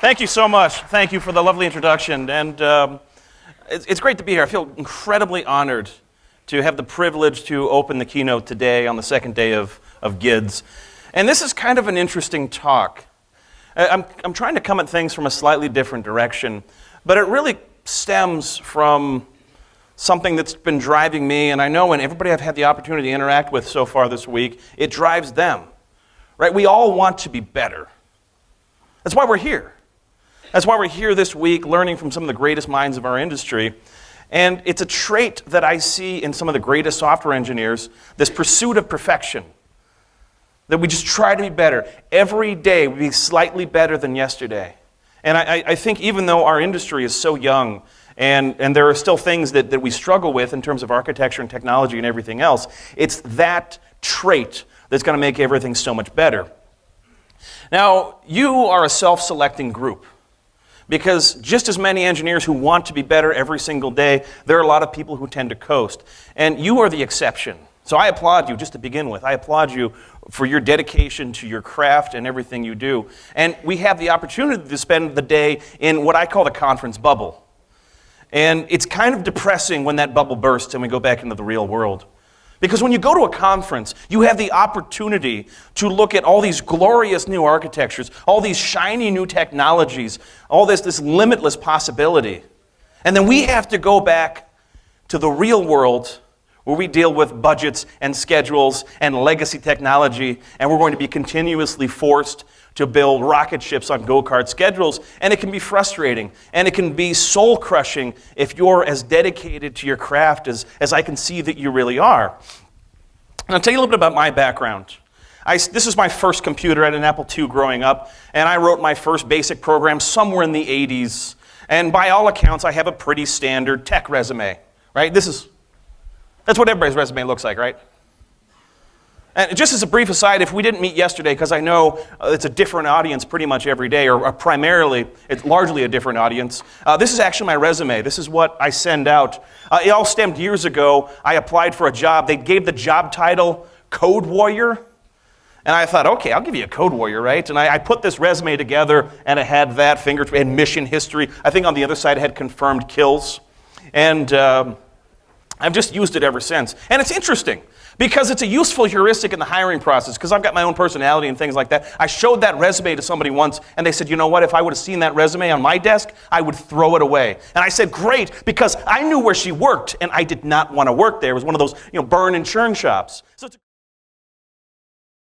Thank you so much. Thank you for the lovely introduction. And it's great to be here. I feel incredibly honored to have the privilege to open the keynote today on the second day of GIDS. And this is kind of an interesting talk. I'm trying to come at things from a slightly different direction, but it really stems from something that's been driving me, and I know when everybody I've had the opportunity to interact with so far this week, it drives them. Right? We all want to be better. That's why we're here. That's why we're here this week learning from some of the greatest minds of our industry. And it's a trait that I see in some of the greatest software engineers, this pursuit of perfection. That we just try to be better. Every day we be slightly better than yesterday. And I think even though our industry is so young, and there are still things that we struggle with in terms of architecture and technology and everything else, it's that trait that's going to make everything so much better. Now, you are a self-selecting group. Because just as many engineers who want to be better every single day, there are a lot of people who tend to coast. And you are the exception. So I applaud you just to begin with. I applaud you for your dedication to your craft and everything you do. And we have the opportunity to spend the day in what I call the conference bubble. And it's kind of depressing when that bubble bursts and we go back into the real world. Because when you go to a conference, you have the opportunity to look at all these glorious new architectures, all these shiny new technologies, all this limitless possibility. And then we have to go back to the real world where we deal with budgets and schedules and legacy technology, and we're going to be continuously forced to build rocket ships on go-kart schedules, and it can be frustrating, and it can be soul-crushing if you're as dedicated to your craft as I can see that you really are. And I'll tell you a little bit about my background. This is my first computer. I had an Apple II growing up, and I wrote my first basic program somewhere in the 80s, and by all accounts, I have a pretty standard tech resume, right? That's what everybody's resume looks like, right? And just as a brief aside, if we didn't meet yesterday, because I know it's a different audience pretty much every day, or primarily, it's largely a different audience, this is actually my resume. This is what I send out. It all stemmed years ago. I applied for a job. They gave the job title Code Warrior. And I thought, okay, I'll give you a Code Warrior, right? And I put this resume together, and it had that fingerprint and mission history. I think on the other side it had confirmed kills. And I've just used it ever since. And it's interesting, because it's a useful heuristic in the hiring process, because I've got my own personality and things like that. I showed that resume to somebody once, and they said, you know what, if I would have seen that resume on my desk, I would throw it away. And I said, great, because I knew where she worked, and I did not want to work there. It was one of those burn and churn shops. So